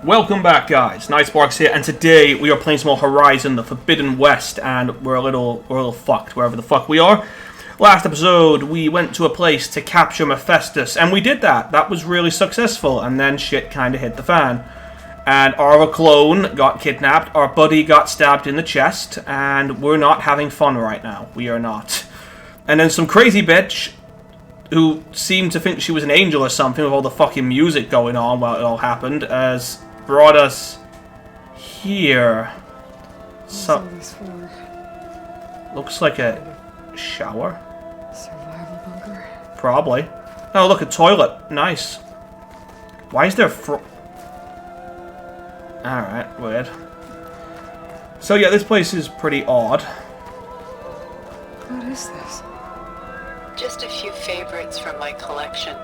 Welcome back, guys. Nightsparks here, and today we are playing some more Horizon: The Forbidden West, and we're a little fucked wherever the fuck we are. Last episode, we went to a place to capture Mephistus, and we did that. That was really successful, and then shit kind of hit the fan. And our clone got kidnapped, our buddy got stabbed in the chest, and we're not having fun right now. We are not. And then some crazy bitch who seemed to think she was an angel or something with all the fucking music going on while it all happened, has brought us here. So, looks like a shower. Survival bunker. Probably. Oh, look, a toilet. Nice. Why is there Alright, weird. So yeah, this place is pretty odd. What is this? Just a few favorites from my collection.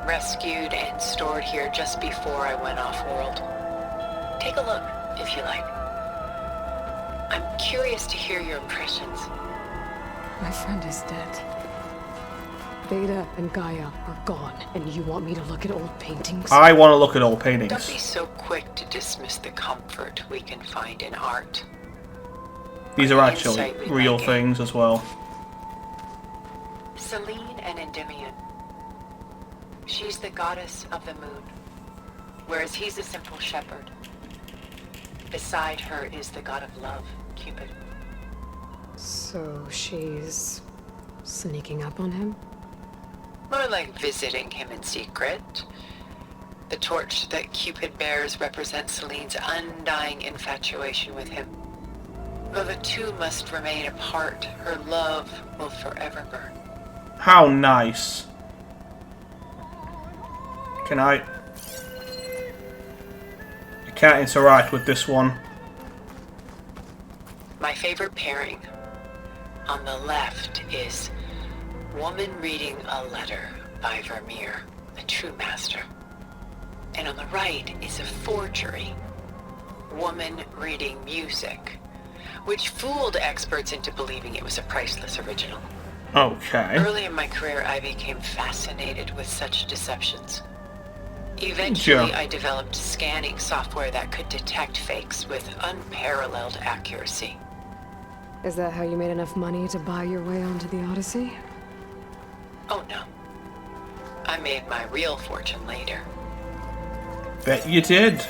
Rescued and stored here just before I went off-world. Take a look, if you like. I'm curious to hear your impressions. My friend is dead. Beta and Gaia are gone, and you want me to look at old paintings? I want to look at old paintings. Don't be so quick to dismiss the comfort we can find in art. These are actually real things as well. Selene and Endymion. She's the goddess of the moon, whereas he's a simple shepherd. Beside her is the god of love, Cupid. So she's sneaking up on him? More like visiting him in secret. The torch that Cupid bears represents Selene's undying infatuation with him. Though the two must remain apart, her love will forever burn. How nice. I can't interact with this one. My favorite pairing. On the left is Woman Reading a Letter by Vermeer, a true master. And on the right is a forgery. Woman Reading Music, which fooled experts into believing it was a priceless original. Okay. Early in my career, I became fascinated with such deceptions. Eventually, Sure. I developed scanning software that could detect fakes with unparalleled accuracy. Is that how you made enough money to buy your way onto the Odyssey? Oh no. I made my real fortune later. Bet you did.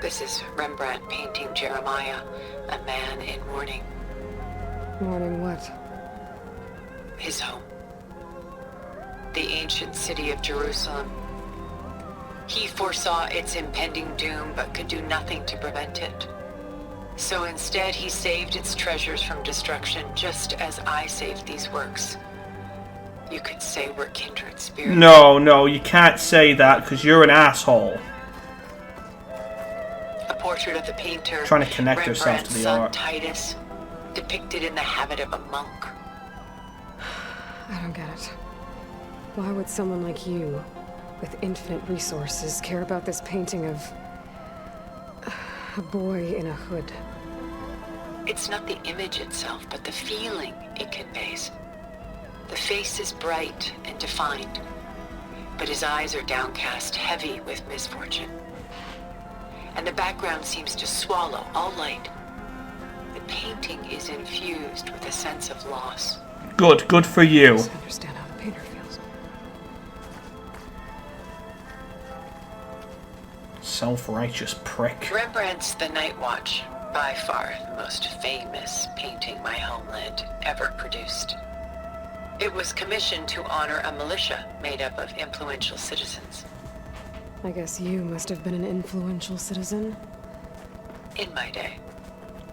This is Rembrandt painting Jeremiah, a man in mourning. Mourning what? His home. The ancient city of Jerusalem. He foresaw its impending doom, but could do nothing to prevent it. So instead, he saved its treasures from destruction, just as I saved these works. You could say we're kindred spirits. No, you can't say that because you're an asshole. A portrait of the painter, Trying to connect herself to the Rembrandt's son art. Titus, depicted in the habit of a monk. I don't get it. Why would someone like you, with infinite resources, care about this painting of a boy in a hood? It's not the image itself, but the feeling it conveys. The face is bright and defined, but his eyes are downcast, heavy with misfortune. And the background seems to swallow all light. The painting is infused with a sense of loss. Good for you. I don't understand how the painter feels. Self-righteous prick. Rembrandt's The Night Watch, by far the most famous painting my homeland ever produced. It was commissioned to honor a militia made up of influential citizens. I guess you must have been an influential citizen. In my day,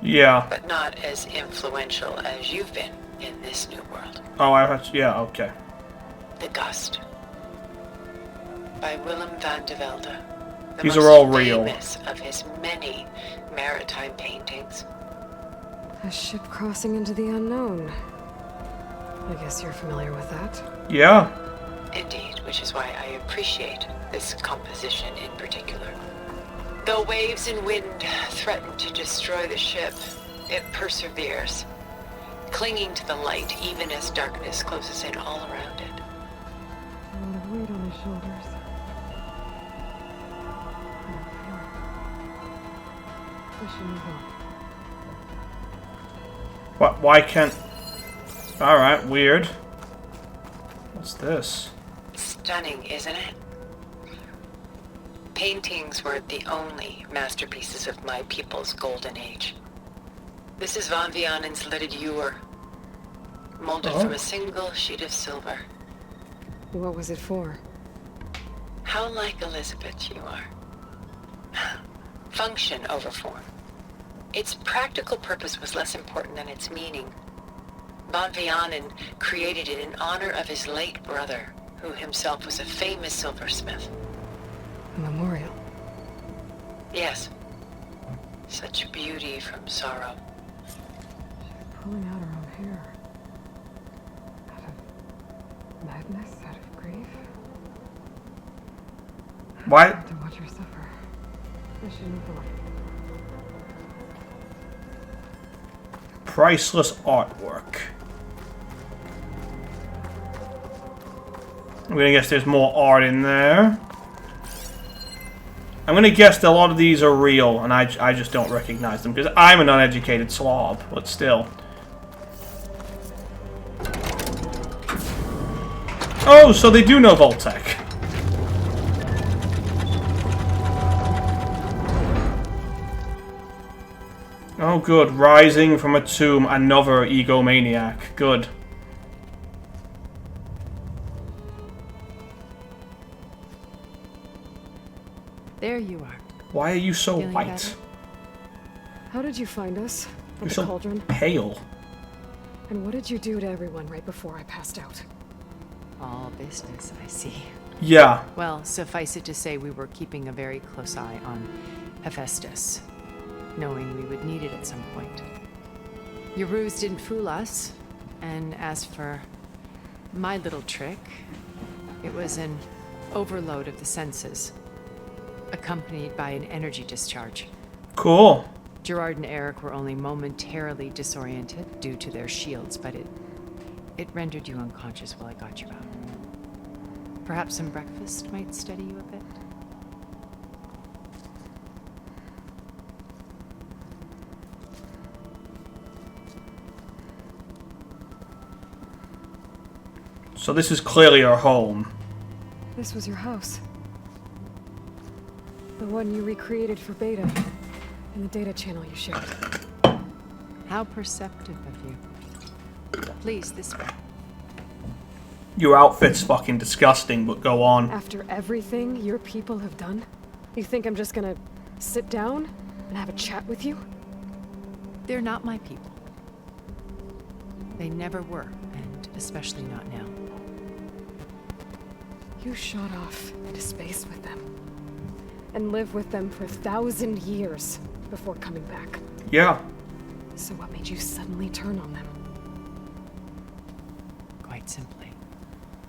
Yeah. but not as influential as you've been in this new world. Oh, yeah, okay. The Gust, by Willem van de Velde. The These most are all real. famous of his many maritime paintings. A ship crossing into the unknown. I guess you're familiar with that. Yeah. Indeed, which is why I appreciate this composition in particular. Though waves and wind threaten to destroy the ship, it perseveres, clinging to the light even as darkness closes in all around it. A lot of weight on his shoulders. What? Why can't... Alright, weird. What's this? Stunning, isn't it? Paintings were the only masterpieces of my people's golden age. This is Von Vianen's lidded ewer, molded from a single sheet of silver. What was it for? How like Elizabeth you are. Function over form. Its practical purpose was less important than its meaning. Von Vianen created it in honor of his late brother, who himself was a famous silversmith. A memorial. Yes. Such beauty from sorrow. She's pulling out her own hair. Out of madness, out of grief. Why? To watch her suffer. I shouldn't have thought. Priceless artwork. I'm gonna guess there's more art in there. I'm gonna guess that a lot of these are real, and I just don't recognize them, because I'm an uneducated slob, but still. Oh, so they do know Voltec. Oh, good. Rising from a tomb, another egomaniac. Good. There you are. Why are you so Feeling white? better? How did you find us? You're At the so cauldron? pale. And what did you do to everyone right before I passed out? All business, I see. Yeah. Well, suffice it to say we were keeping a very close eye on Hephaestus, knowing we would need it at some point. Your ruse didn't fool us, and as for my little trick, it was an overload of the senses, accompanied by an energy discharge. Cool. Gerard and Eric were only momentarily disoriented due to their shields, but it rendered you unconscious while I got you out. Perhaps some breakfast might steady you a bit? So this is clearly our home. This was your house. The one you recreated for Beta, in the data channel you shared. How perceptive of you. Please, this way. Your outfit's fucking disgusting, but go on. After everything your people have done, you think I'm just gonna sit down and have a chat with you? They're not my people. They never were, and especially not now. You shot off into space with them. And lived with them for 1,000 years before coming back. Yeah. So what made you suddenly turn on them? Quite simply,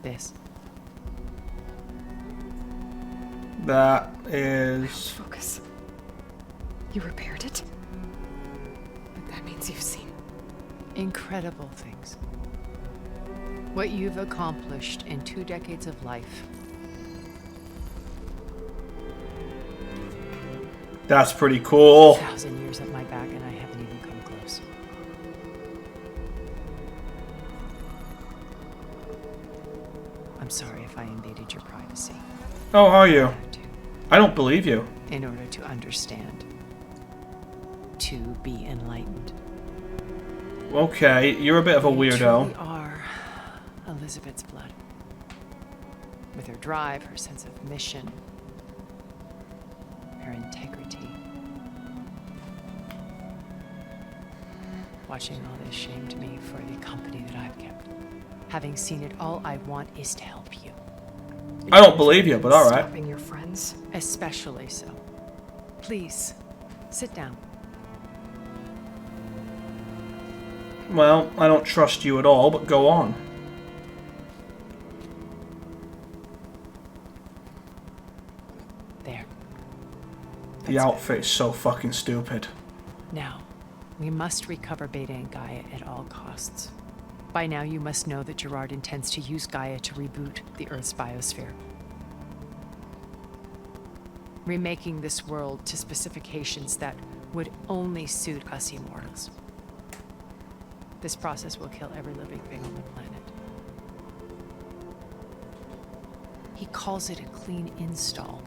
this. That is... Focus. You repaired it? But that means you've seen. Incredible things. What you've accomplished in 2 decades of life. That's pretty cool. 1,000 years at my back and I haven't even come close. I'm sorry if I invaded your privacy. Oh, are you? I had to, I don't believe you. in order to understand. To be enlightened. Okay, you're a bit of a You weirdo. truly are Elizabeth's blood. With her drive, her sense of mission, her integrity. Watching all this shamed me for the company that I've kept. Having seen it, all I want is to help you. I don't believe you, but alright. Stopping your friends? Especially so. Please, sit down. Well, I don't trust you at all, but go on. There. The That's outfit is so fucking stupid. Now, we must recover Beta and Gaia at all costs. By now, you must know that Gerard intends to use Gaia to reboot the Earth's biosphere. Remaking this world to specifications that would only suit us immortals. This process will kill every living thing on the planet. He calls it a clean install.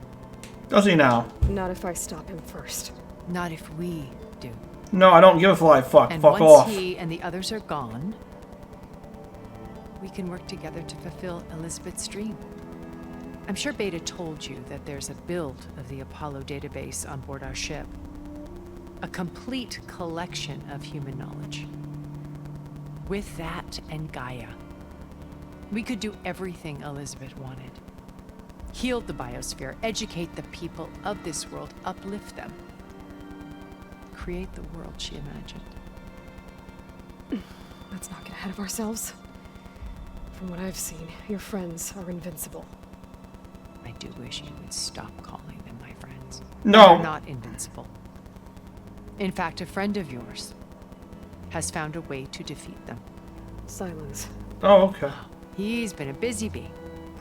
Does he now? Not if I stop him first. Not if we do. No, I don't give a flying fuck. And Fuck once off. he and the others are gone, we can work together to fulfill Elizabeth's dream. I'm sure Beta told you that there's a build of the Apollo database on board our ship. A complete collection of human knowledge. With that and Gaia, we could do everything Elizabeth wanted. Heal the biosphere, educate the people of this world, uplift them. Create the world she imagined. Let's not get ahead of ourselves. From what I've seen, your friends are invincible. I do wish you would stop calling them my friends. No. They're not invincible. In fact, a friend of yours has found a way to defeat them. Silence. Oh, okay. He's been a busy bee.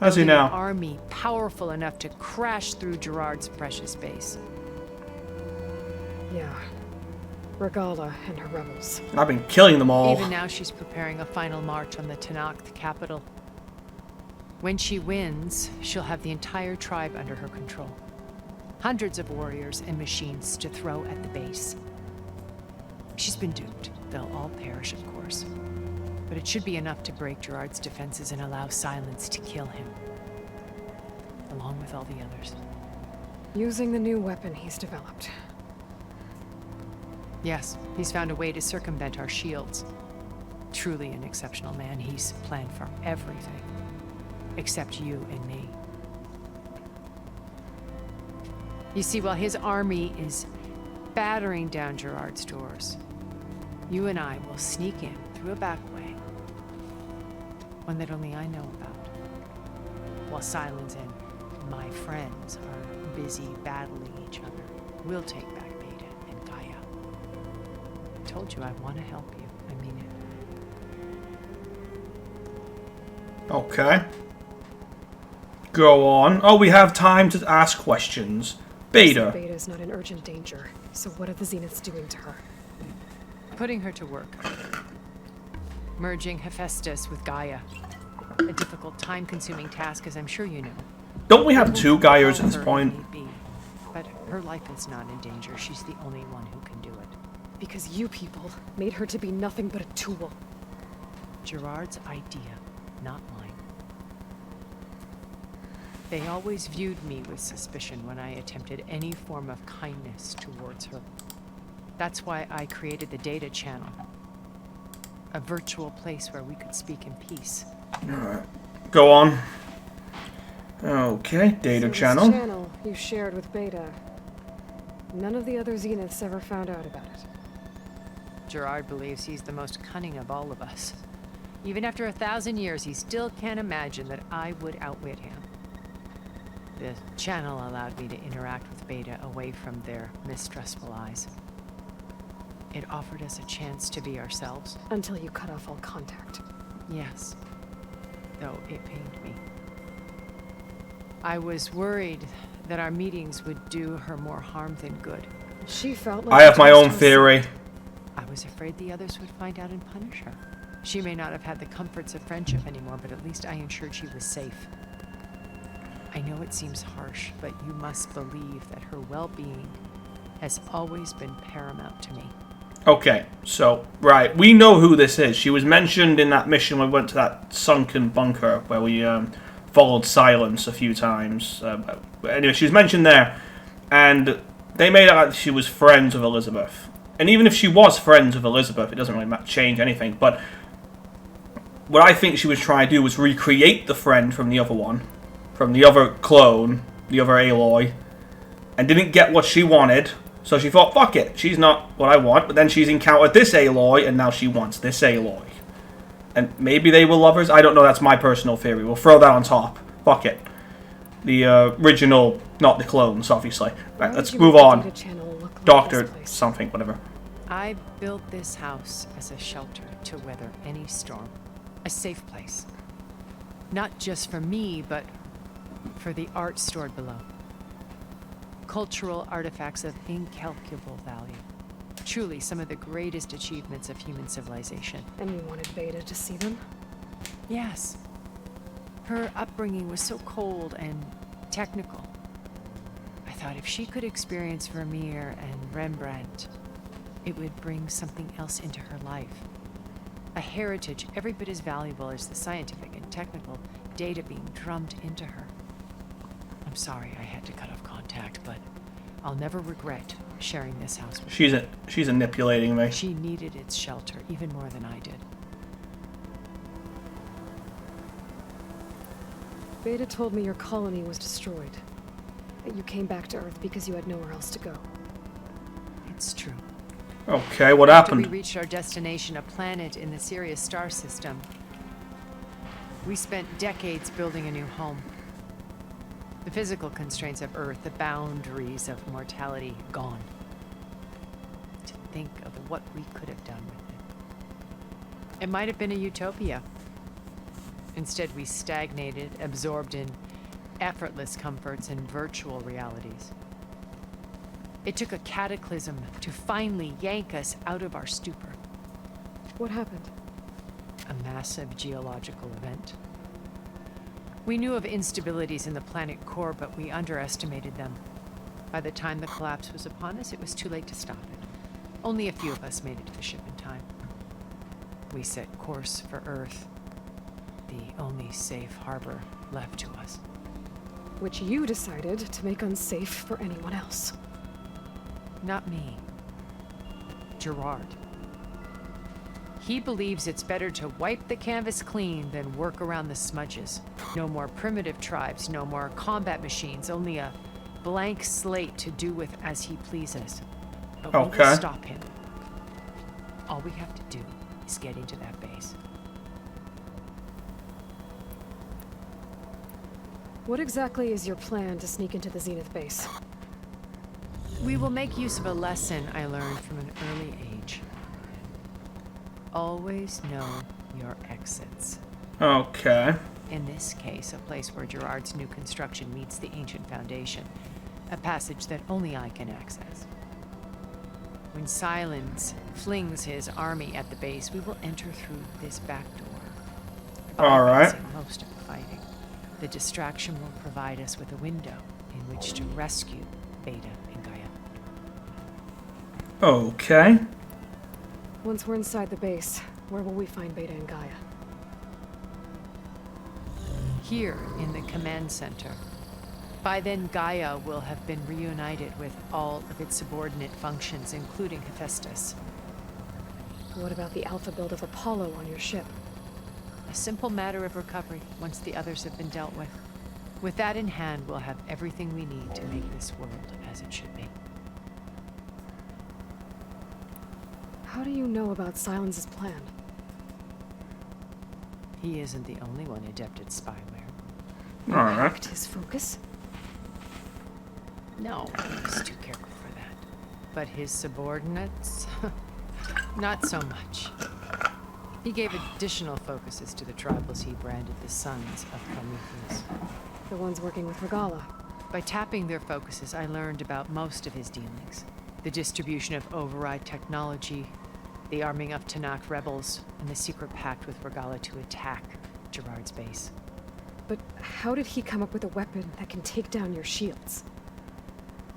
How's he Building now? An army powerful enough to crash through Gerard's precious base. Yeah. Regala and her rebels. I've been killing them all. Even now, she's preparing a final march on the Tanakh capital. When she wins, she'll have the entire tribe under her control. Hundreds of warriors and machines to throw at the base. She's been duped. They'll all perish, of course. But it should be enough to break Gerard's defenses and allow Silence to kill him. Along with all the others. Using the new weapon he's developed. Yes, he's found a way to circumvent our shields. Truly an exceptional man. He's planned for everything. Except you and me. You see, while his army is battering down Gerard's doors, you and I will sneak in through a back way. One that only I know about. While Silence and my friends are busy battling each other, we'll take back Beta and Gaia. I told you I want to help you. I mean it. Okay. Go on. Oh, we have time to ask questions. Beta. Beta's not in urgent danger, so what are the Zeniths doing to her? Putting her to work. Merging Hephaestus with Gaia. A difficult, time-consuming task, as I'm sure you know. Don't we have two Gaias at this point? But her life is not in danger. She's the only one who can do it. Because you people made her to be nothing but a tool. Gerard's idea, not mine. They always viewed me with suspicion when I attempted any form of kindness towards her. That's why I created the data channel. A virtual place where we could speak in peace. Alright. Go on. Okay, data So this channel. channel you shared with Beta. None of the other Zeniths ever found out about it. Gerard believes he's the most cunning of all of us. Even after 1,000 years, he still can't imagine that I would outwit him. The channel allowed me to interact with Beta away from their mistrustful eyes. It offered us a chance to be ourselves. Until you cut off all contact. Yes, though it pained me. I was worried that our meetings would do her more harm than good. She felt like I have my just own was- theory. I was afraid the others would find out and punish her. She may not have had the comforts of friendship anymore, but at least I ensured she was safe. I know it seems harsh, but you must believe that her well-being has always been paramount to me. Okay, so, right, we know who this is. She was mentioned in that mission when we went to that sunken bunker where we followed Silence a few times. Anyway, she was mentioned there, and they made out like she was friends with Elizabeth. And even if she was friends with Elizabeth, it doesn't really change anything, but what I think she was trying to do was recreate the friend from the other one, from the other clone, the other Aloy, and didn't get what she wanted. So she thought, fuck it, she's not what I want, but then she's encountered this Aloy, and now she wants this Aloy. And maybe they were lovers, I don't know, that's my personal theory. We'll throw that on top. Fuck it. The original, not the clones, obviously. Right, Why let's did you move make the on. data channel look like Doctor this place? something, whatever. I built this house as a shelter to weather any storm. A safe place. Not just for me, but for the art stored below. Cultural artifacts of incalculable value. Truly some of the greatest achievements of human civilization. And you wanted Beta to see them? Yes. Her upbringing was so cold and technical. I thought if she could experience Vermeer and Rembrandt, it would bring something else into her life. A heritage every bit as valuable as the scientific and technical data being drummed into her. I'm sorry I had to cut off contact, but I'll never regret sharing this house with her. She's manipulating me. She needed its shelter even more than I did. Beta told me your colony was destroyed. That you came back to Earth because you had nowhere else to go. It's true. Okay, what After we happened? reached our destination, a planet in the Sirius star system, we spent decades building a new home. The physical constraints of Earth, the boundaries of mortality, gone. To think of what we could have done with it. It might have been a utopia. Instead, we stagnated, absorbed in effortless comforts and virtual realities. It took a cataclysm to finally yank us out of our stupor. What happened? A massive geological event. We knew of instabilities in the planet core, but we underestimated them. By the time the collapse was upon us, it was too late to stop it. Only a few of us made it to the ship in time. We set course for Earth, the only safe harbor left to us. Which you decided to make unsafe for anyone else. Not me. Gerard. He believes it's better to wipe the canvas clean than work around the smudges. No more primitive tribes, no more combat machines, only a blank slate to do with as he pleases. But we Okay. will stop him. All we have to do is get into that base. What exactly is your plan to sneak into the Zenith base? We will make use of a lesson I learned from an early age. Always know your exits. Okay. In this case, a place where Gerard's new construction meets the ancient foundation. A passage that only I can access. When Silence flings his army at the base, we will enter through this back door. All right. Bypassing most of the fighting. The distraction will provide us with a window in which to rescue Beta and Gaia. Okay. Once we're inside the base, where will we find Beta and Gaia? Here in the command center. By then, Gaia will have been reunited with all of its subordinate functions, including Hephaestus. What about the alpha build of Apollo on your ship? A simple matter of recovery once the others have been dealt with. With that in hand, we'll have everything we need to make this world as it should be. How do you know about Silence's plan? He isn't the only one adept at spyware. All right. Hacked his focus? No, he's too careful for that. But his subordinates? Not so much. He gave additional focuses to the tribals he branded the Sons of Prometheus. The ones working with Regala. By tapping their focuses, I learned about most of his dealings. The distribution of override technology, the arming of Tanakh rebels, and the secret pact with Regala to attack Gerard's base. But how did he come up with a weapon that can take down your shields?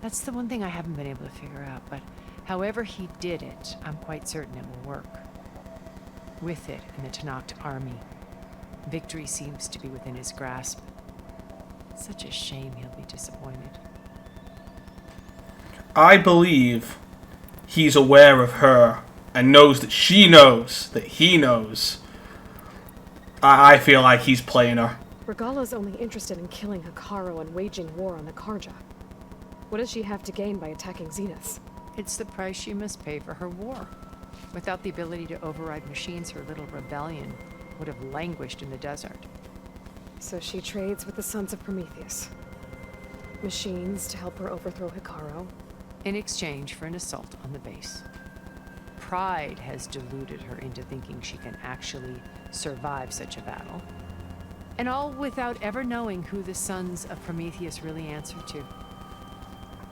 That's the one thing I haven't been able to figure out, but however he did it, I'm quite certain it will work. With it and the Tanakh army, victory seems to be within his grasp. Such a shame he'll be disappointed. I believe he's aware of her and knows that she knows that he knows. I feel like he's playing her. Regala's only interested in killing Hikaru and waging war on the Karja. What does she have to gain by attacking Zenith? It's the price she must pay for her war. Without the ability to override machines, her little rebellion would have languished in the desert. So she trades with the Sons of Prometheus. Machines to help her overthrow Hikaru. In exchange for an assault on the base. Pride has deluded her into thinking she can actually survive such a battle. And all without ever knowing who the Sons of Prometheus really answer to.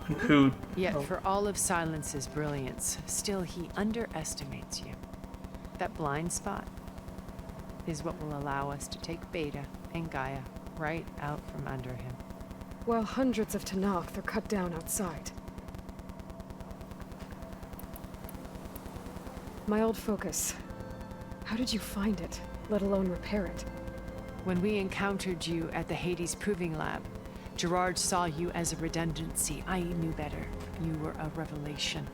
Who? Yet for all of Silence's brilliance, still he underestimates you. That blind spot is what will allow us to take Beta and Gaia right out from under him. While hundreds of Tanakh are cut down outside. My old focus. How did you find it, let alone repair it? When we encountered you at the Hades Proving Lab, Gerard saw you as a redundancy. I knew better. You were a revelation.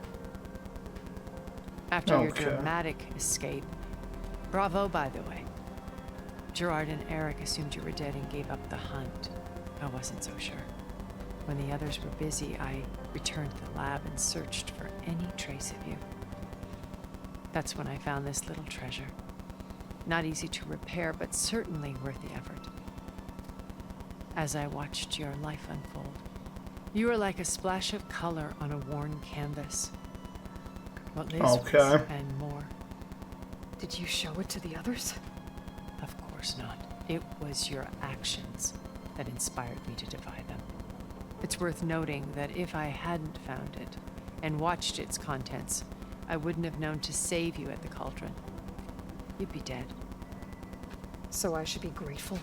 After your dramatic escape, bravo, by the way. Gerard and Eric assumed you were dead and gave up the hunt. I wasn't so sure. When the others were busy, I returned to the lab and searched for any trace of you. That's when I found this little treasure. Not easy to repair, but certainly worth the effort. As I watched your life unfold, you were like a splash of color on a worn canvas. What Liz was, and more. Did you show it to the others? Of course not. It was your actions that inspired me to defy them. It's worth noting that if I hadn't found it and watched its contents, I wouldn't have known to save you at the cauldron. You'd be dead. So I should be grateful?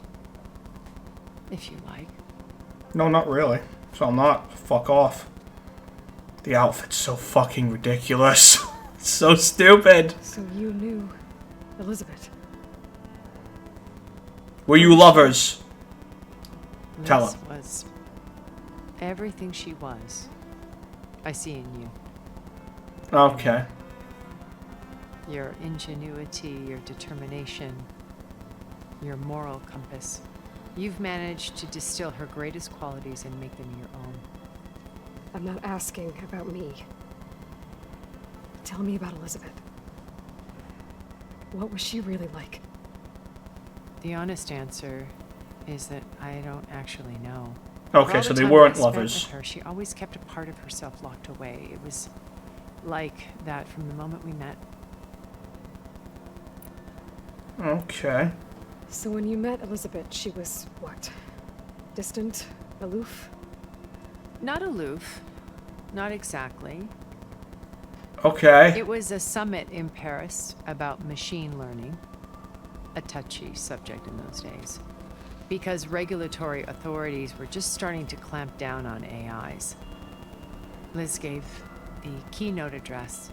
If you like. No, not really. So I'm not. Fuck off. The outfit's so fucking ridiculous. It's so stupid. So you knew Elizabeth. Were you lovers? Tell Liz her. was everything she was. I see in you. Okay. Your ingenuity, your determination, your moral compass. You've managed to distill her greatest qualities and make them your own. I'm not asking about me. Tell me about Elizabeth. What was she really like? The honest answer is that I don't actually know. Okay, For all so the they time weren't I spent lovers. with her, she always kept a part of herself locked away. It was like that from the moment we met. Okay. So when you met Elizabeth, she was what? Distant? Aloof? Not aloof. Not exactly. Okay. It was a summit in Paris about machine learning. A touchy subject in those days. Because regulatory authorities were just starting to clamp down on AIs. Liz gave the keynote address.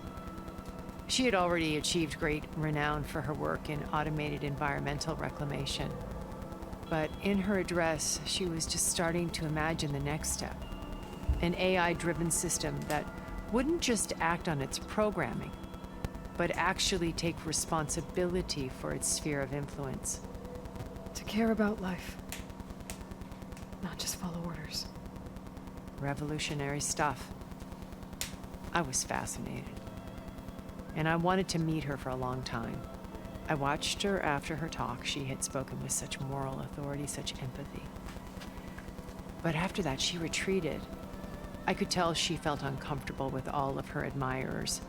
She had already achieved great renown for her work in automated environmental reclamation. But in her address, she was just starting to imagine the next step. An AI-driven system that wouldn't just act on its programming, but actually take responsibility for its sphere of influence. To care about life. Not just follow orders. Revolutionary stuff. I was fascinated. And I wanted to meet her for a long time. I watched her after her talk. She had spoken with such moral authority, such empathy. But after that, she retreated. I could tell she felt uncomfortable with all of her admirers.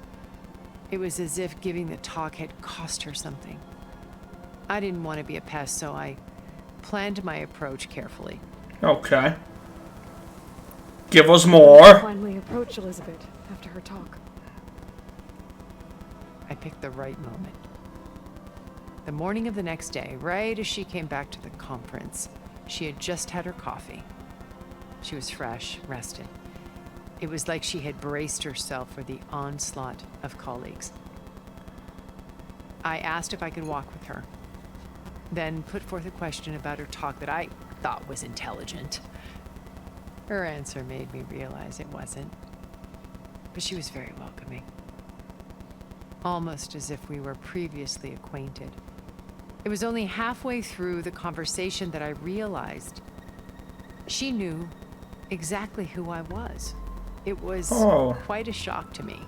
It was as if giving the talk had cost her something. I didn't want to be a pest, so I planned my approach carefully. Okay. Give us more. Finally approach Elizabeth after her talk. I picked the right moment. The morning of the next day, right as she came back to the conference, she had just had her coffee. She was fresh, rested. It was like she had braced herself for the onslaught of colleagues. I asked if I could walk with her, then put forth a question about her talk that I thought was intelligent. Her answer made me realize it wasn't, but she was very welcoming. Almost as if we were previously acquainted. It was only halfway through the conversation that I realized she knew exactly who I was. It was quite a shock to me.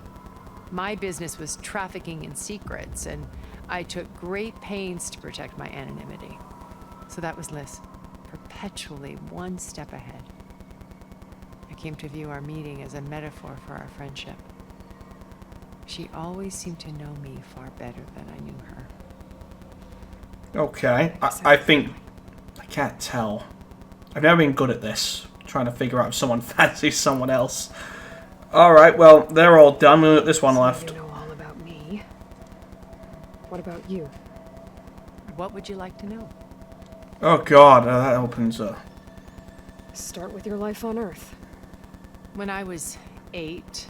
My business was trafficking in secrets, and I took great pains to protect my anonymity. So that was Liz, perpetually one step ahead. I came to view our meeting as a metaphor for our friendship. She always seemed to know me far better than I knew her. Okay. I think... I can't tell. I've never been good at this. trying to figure out if someone fancies someone else. Alright, well, they're all done. We've got this one left. You know all about me. What about you? What would you like to know? Oh god, that opens up. Start with your life on Earth. When I was 8,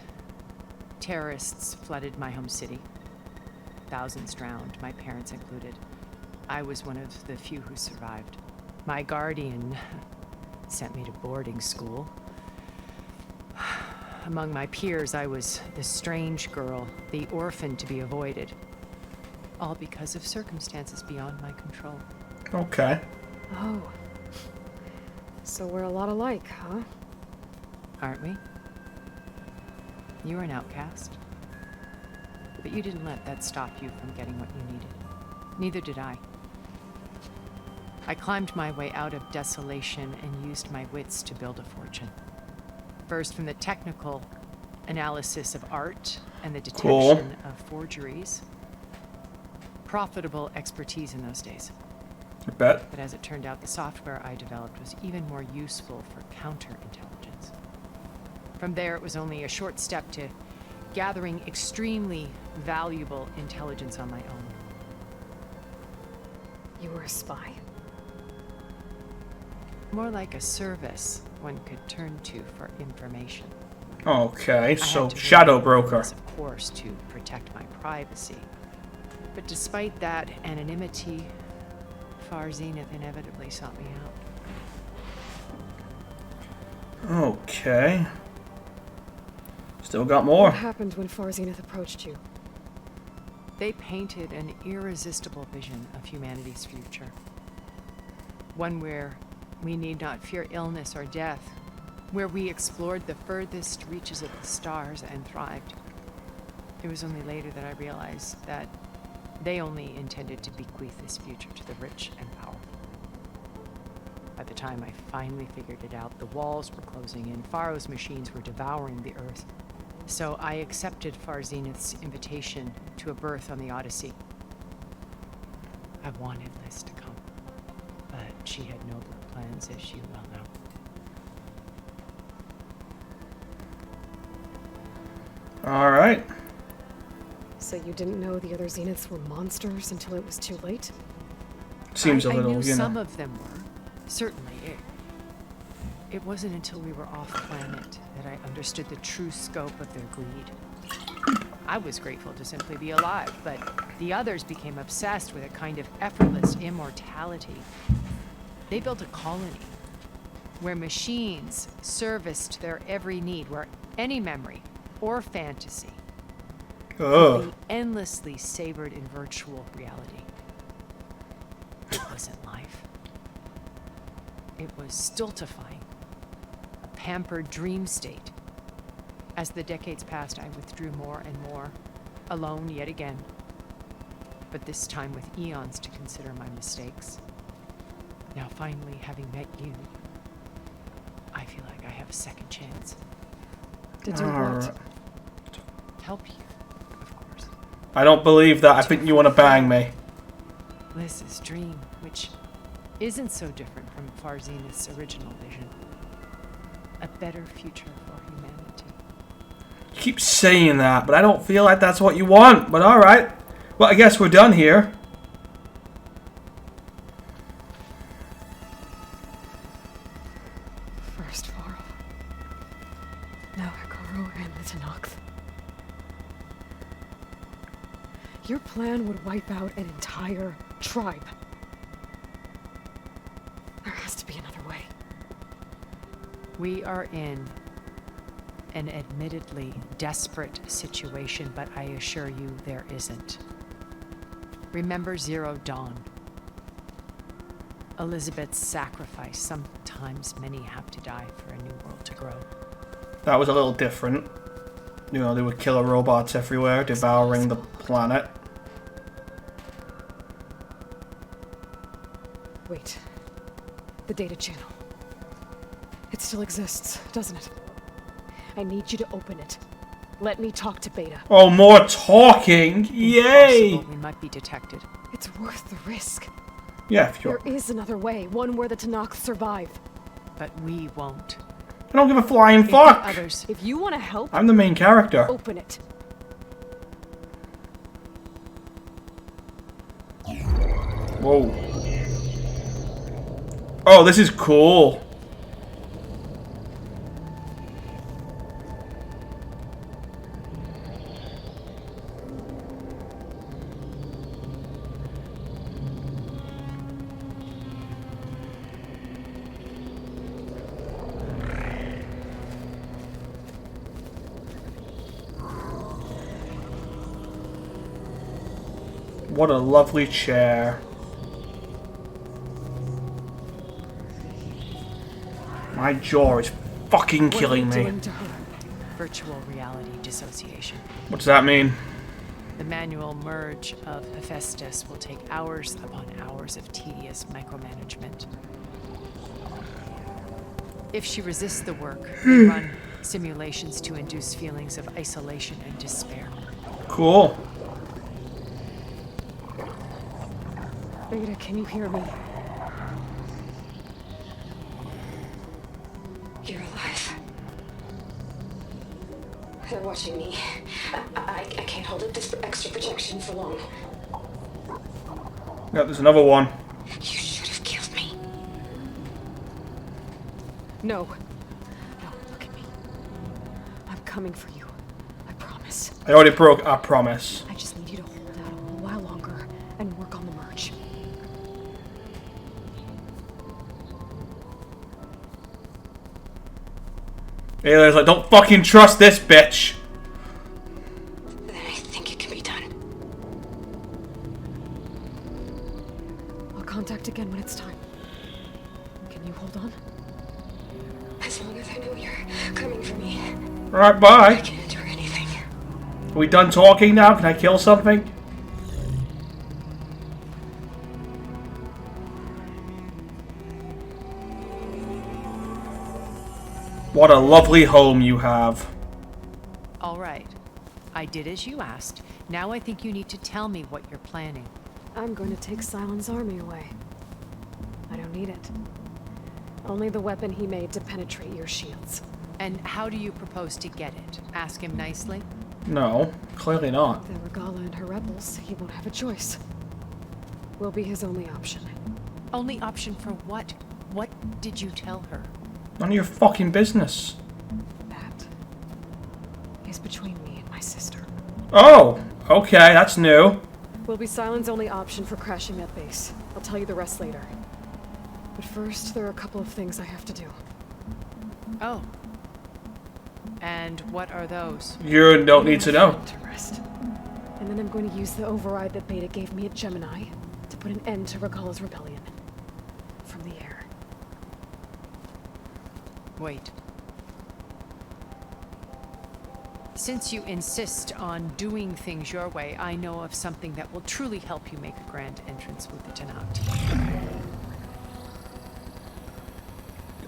terrorists flooded my home city. Thousands drowned, my parents included. I was one of the few who survived. My guardian sent me to boarding school. Among my peers, I was the strange girl, the orphan to be avoided. All because of circumstances beyond my control. Okay. Oh. So we're a lot alike, huh? Aren't we? You were an outcast. But you didn't let that stop you from getting what you needed. Neither did I. I climbed my way out of desolation and used my wits to build a fortune. First from the technical analysis of art and the detection of forgeries. Profitable expertise in those days. I bet. But as it turned out, the software I developed was even more useful for counterintelligence. From there, it was only a short step to gathering extremely valuable intelligence on my own. You were a spy? More like a service one could turn to for information. Okay, I so had to shadow rely on broker. this, of course, to protect my privacy. But despite that anonymity, Far Zenith inevitably sought me out. Okay. Still got more. What happened when Far Zenith approached you? They painted an irresistible vision of humanity's future. One where we need not fear illness or death, where we explored the furthest reaches of the stars and thrived. It was only later that I realized that they only intended to bequeath this future to the rich and powerful. By the time I finally figured it out, the walls were closing in, Pharaoh's machines were devouring the earth. So I accepted Far Zenith's invitation to a berth on the Odyssey. I wanted Liz to come, but she had nobler plans, as you well know. Alright. So you didn't know the other Zeniths were monsters until it was too late? Seems a I little, knew you some know. of them were. Certainly. It wasn't until we were off planet that I understood the true scope of their greed. I was grateful to simply be alive, but the others became obsessed with a kind of effortless immortality. They built a colony where machines serviced their every need, where any memory or fantasy could be endlessly savored in virtual reality. It wasn't life. It was stultifying, a pampered dream state. As the decades passed, I withdrew more and more, alone yet again, but this time with eons to consider my mistakes. Now finally, having met you, I feel like I have a second chance. To do what? Help you, of course. I don't believe that. I think you want to bang me. Liz's dream, which isn't so different from Far Zenith's original vision. A better future for humanity. You keep saying that, but I don't feel like that's what you want. But alright. Well, I guess we're done here. First Varl. Now Hikaru and the Tenakth. Your plan would wipe out an entire tribe. There has to be another way. We are in an admittedly desperate situation, but I assure you there isn't. Remember Zero Dawn. Elizabeth's sacrifice. Sometimes many have to die for a new world to grow. That was a little different. You know, there were killer robots everywhere, devouring the planet. Wait. The data channel. It still exists, doesn't it? I need you to open it. Let me talk to Beta. Oh, more talking! Yay! Impossible. We might be detected. It's worth the risk. Yeah, if you're... There is another way, one where the Tenakth survive. But we won't. I don't give a flying fuck. Others. If you want to help, I'm the main character. open it. Whoa. Oh, this is cool. What a lovely chair. My jaw is fucking killing What are you me. doing to her? Virtual reality dissociation. What does that mean? The manual merge of Hephaestus will take hours upon hours of tedious micromanagement. If she resists the work, they run simulations to induce feelings of isolation and despair. Cool. Beta, can you hear me? You're alive. They're watching me. I can't hold up this extra protection for long. Yeah, there's another one. You should have killed me. No. No, look at me. I'm coming for you. I promise. I already broke our promise. I just need you to hold out a little while longer and work on the merge. Alien's like, don't fucking trust this bitch. Then I think it can be done. I'll contact again when it's time. Can you hold on? As long as I know you're coming for me, Alright, I bye. can endure anything. Are we done talking now? Can I kill something? What a lovely home you have. All right. I did as you asked. Now I think you need to tell me what you're planning. I'm going to take Silent's army away. I don't need it. Only the weapon he made to penetrate your shields. And how do you propose to get it? Ask him nicely? No, clearly not. The Regala and her rebels, he won't have a choice. We'll be his only option. Only option for what? What did you tell her? None of your fucking business. That is between me and my sister. Oh, okay, that's new. Will be Silent's only option for crashing that base. I'll tell you the rest later. But first, there are a couple of things I have to do. Oh. And what are those? You don't need to know. To rest. And then I'm going to use the override that Beta gave me at Gemini to put an end to Regala's rebellion. From the air. Wait. Since you insist on doing things your way, I know of something that will truly help you make a grand entrance with the Tenakth.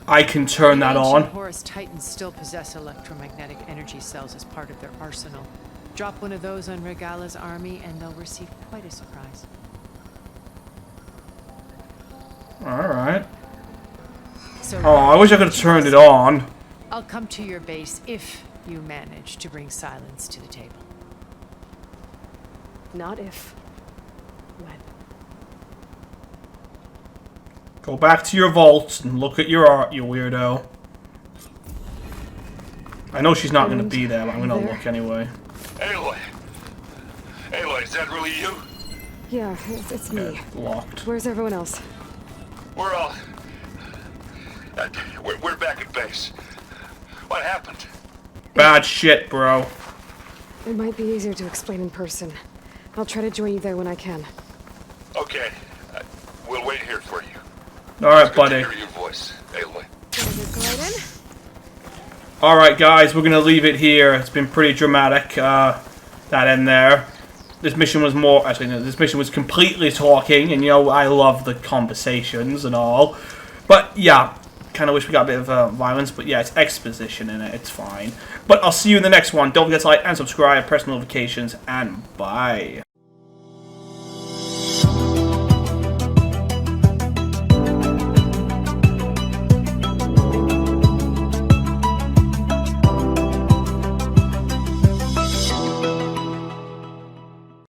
I can turn that Ancient on. Horus Titans still possess electromagnetic energy cells as part of their arsenal. Drop one of those on Regala's army and they'll receive quite a surprise. Alright. So Oh, I wish I could have turned it on. I'll come to your base if you manage to bring silence to the table. Not if. When. Go back to your vault and look at your art, you weirdo. I know she's not going to be there, but I'm going to look anyway. Aloy! Aloy, is that really you? Yeah, it's me. Locked. Where's everyone else? We're all... we're back at base. What happened? Bad shit, bro. It might be easier to explain in person. I'll try to join you there when I can. Okay. We'll wait here for you. Alright, Good buddy. to hear your voice, Aloy. Alright, guys, we're going to leave it here. It's been pretty dramatic, that end there. This mission was more... Actually, no, this mission was completely talking, and, you know, I love the conversations and all. But, yeah, kind of wish we got a bit of violence, but, yeah, it's exposition in it. It's fine. But I'll see you in the next one. Don't forget to like and subscribe, press notifications, and bye.